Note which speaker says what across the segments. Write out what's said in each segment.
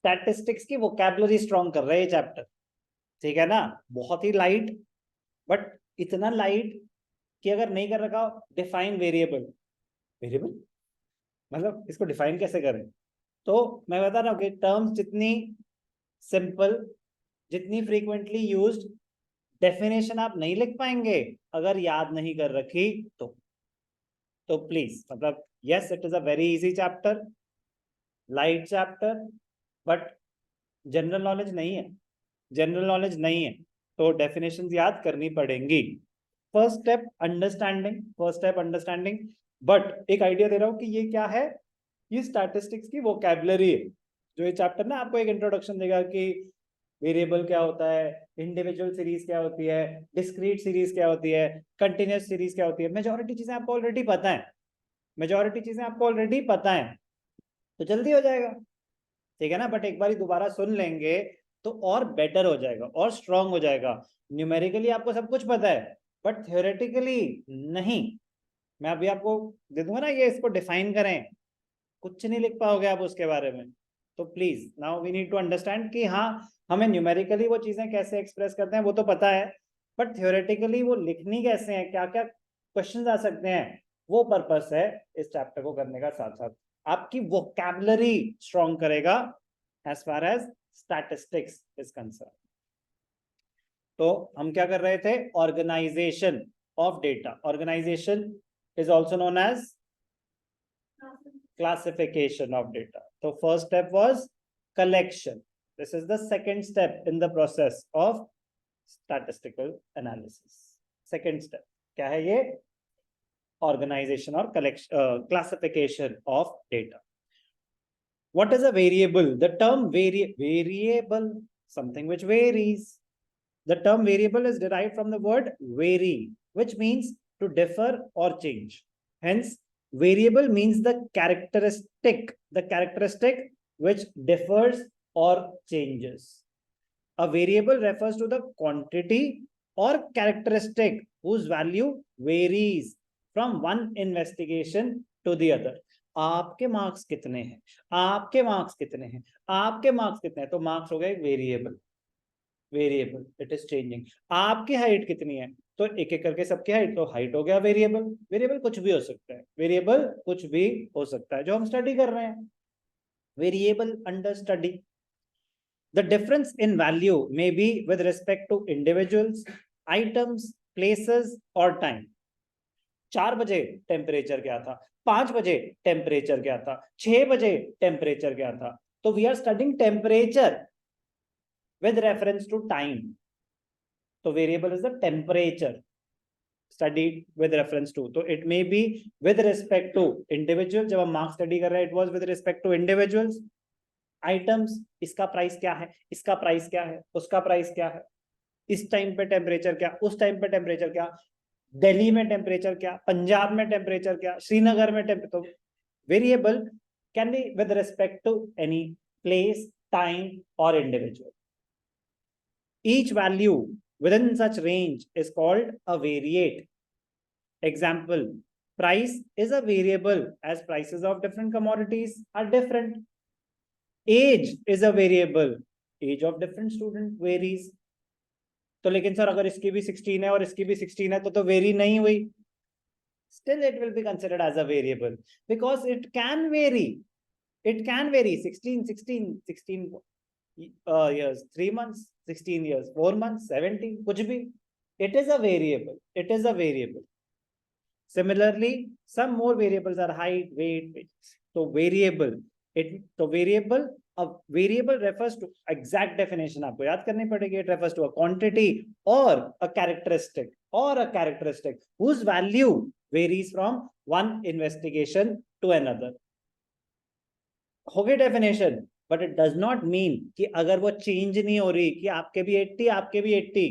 Speaker 1: Statistics की vocabulary strong कर रहे हैं ये चैप्टर, ठीक है ना। बहुत ही लाइट, बट इतना लाइट कि अगर नहीं कर रखा, डिफाइन वेरिएबल, वेरिएबल मतलब इसको डिफाइन कैसे करें। तो मैं बता रहा हूँ कि टर्म्स जितनी सिंपल, जितनी फ्रीक्वेंटली यूज्ड, डेफिनेशन आप नहीं लिख पाएंगे अगर याद नहीं कर रखी तो प्लीज, मतलब yes it is a very easy chapter, light chapter, but general knowledge नहीं है, जनरल नॉलेज नहीं है तो डेफिनेशंस याद करनी पड़ेंगी। First step understanding, first step understanding. But एक आइडिया दे रहा हूं कि ये क्या है, ये स्टैटिस्टिक्स की वोकैबुलरी है। जो ये चैप्टर ना आपको एक इंट्रोडक्शन देगा कि वेरिएबल क्या होता है, इंडिविजुअल सीरीज क्या होती है, डिस्क्रीट सीरीज क्या होती है, कंटिन्यूस सीरीज क्या होती है। मेजॉरिटी चीजें आपको ऑलरेडी पता है, मेजॉरिटी चीजें आपको ऑलरेडी पता है, तो जल्दी हो जाएगा, ठीक है ना। बट एक बार दोबारा सुन लेंगे तो और बेटर हो जाएगा और स्ट्रांग हो जाएगा। न्यूमेरिकली आपको सब कुछ पता है, बट थ्योरेटिकली नहीं। मैं अभी आपको दे दूंगा ना, ये इसको डिफाइन करें, कुछ नहीं लिख पाओगे आप उसके बारे में। तो please now we need to understand कि हाँ, हमें न्यूमेरिकली वो चीजें कैसे एक्सप्रेस करते हैं वो तो पता है, बट थ्योरेटिकली वो लिखनी कैसे है, क्या क्या क्वेश्चंस आ सकते हैं, वो पर्पस है इस चैप्टर को करने का। साथ साथ आपकी वोकैबुलरी स्ट्रॉन्ग करेगा as far as statistics is concern. तो हम क्या कर रहे थे, organisation of data. Organisation is also known as classification of data. So first step was collection. This is the second step in the process of statistical analysis. Second step क्या है ये, organization or collection, classification of data. What is a variable? The term variable, something which varies. The term variable is derived from the word vary, which means to differ or change. Hence, variable means the characteristic which differs or changes. A variable refers to the quantity or characteristic whose value varies from one investigation to the other. आपके marks कितने हैं, आपके marks कितने हैं, आपके marks कितने हैं, तो मार्क्स हो गए variable, variable it is changing. आपकी हाइट कितनी है, तो एक एक करके सबकी हाइट, तो हाइट हो गया वेरिएबल। वेरिएबल कुछ भी हो सकता है, वेरिएबल कुछ भी हो सकता है जो हम स्टडी कर रहे हैं, variable under study. The difference in value may be with respect to individuals, items, places or time. 4 बजे टेम्परेचर क्या था, 5 बजे टेम्परेचर क्या था, 6 बजे टेम्परेचर क्या था। तो we are studying temperature with reference to time. So variable is the temperature studied with reference to. So it may be with respect to individual. जब हम मार्क्स स्टडी कर रहे हैं, it was with respect to individuals. Items, इसका price क्या है, इसका price क्या है, उसका प्राइस क्या है, इस टाइम पे टेम्परेचर क्या, उस टाइम पे टेम्परेचर क्या, दिल्ली में टेम्परेचर क्या, पंजाब में टेम्परेचर क्या, श्रीनगर में टेम्परेचर। तो variable can be with respect to any place, time और individual. Each value within such range is called a variate. Example, price is a variable as prices of different commodities are different. Age is a variable, age of different student varies. तो लेकिन sir अगर इसकी भी 16 है और इसकी भी 16 है तो वेरी नहीं हुई. Still it will be considered as a variable because it can vary. It can vary 16 years, 3 months, 16 years, 4 months, 17, कुछ भी. It is a variable. It is a variable. Similarly, some more variables are height, weight. So variable. A variable refers to exact definition. आपको याद करनी पड़ेगी. It refers to a quantity or a characteristic whose value varies from one investigation to another. हो गई definition. But it does not mean कि अगर वो change नहीं हो रही कि आपके भी 80 आपके भी 80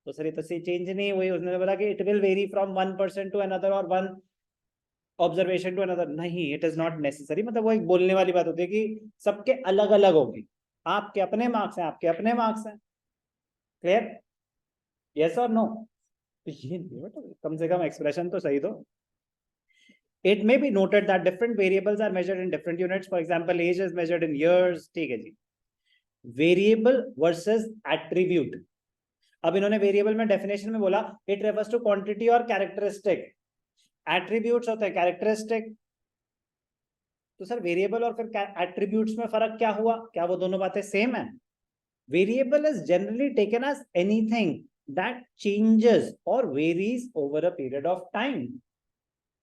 Speaker 1: तो सर ये तो चेंज नहीं हुई. उसने बोला कि it will vary from 1% to another और 1 ऑब्जर्वेशन टू अनदर. नहीं, इट इज नॉट नेसेसरी. मतलब वो एक बोलने वाली बात होती है कि सबके अलग अलग होगी. आपके अपने मार्क्स हैं, आपके अपने मार्क्स हैं. क्लियर? यस और नो? ये कम से कम एक्सप्रेशन तो सही दो. It may be noted that different variables are measured in different units. For example, age is measured in years. ठीक है जी. Variable versus attribute. अब इन्होंने वेरिएबल में डेफिनेशन में बोला इट रेफर्स टू क्वांटिटी और कैरेक्टरिस्टिक, एट्रीब्यूट्स होते हैं कैरेक्टरिस्टिक। तो सर वेरिएबल और फिर एट्रीब्यूट्स में फर्क क्या हुआ, क्या वो दोनों बातें सेम है? Variable is generally taken as anything that changes or varies over a period of time.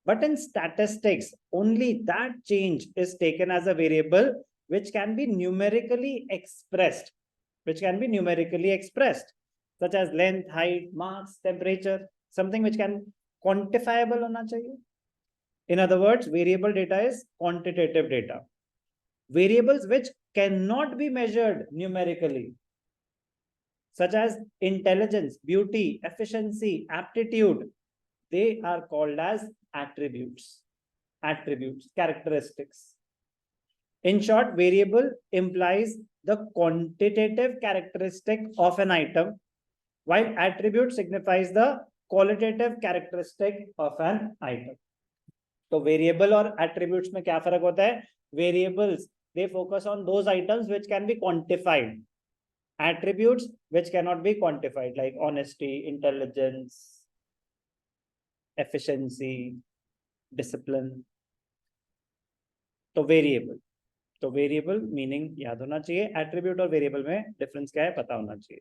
Speaker 1: But in statistics, only that change is taken as a variable which can be numerically expressed, such as length, height, mass, temperature, something which can quantifiable hona chahiye. In other words, variable data is quantitative data. Variables which cannot be measured numerically, such as intelligence, beauty, efficiency, aptitude, they are called as attributes, characteristics. In short, variable implies the quantitative characteristic of an item, while attribute signifies the qualitative characteristic of an item. तो variable और attributes में क्या फर्क होता है? Variables they focus on those items which can be quantified, attributes which cannot be quantified like honesty, intelligence, efficiency, discipline. तो variable meaning याद होना चाहिए, एट्रीब्यूट और वेरिएबल में डिफरेंस क्या है पता होना चाहिए।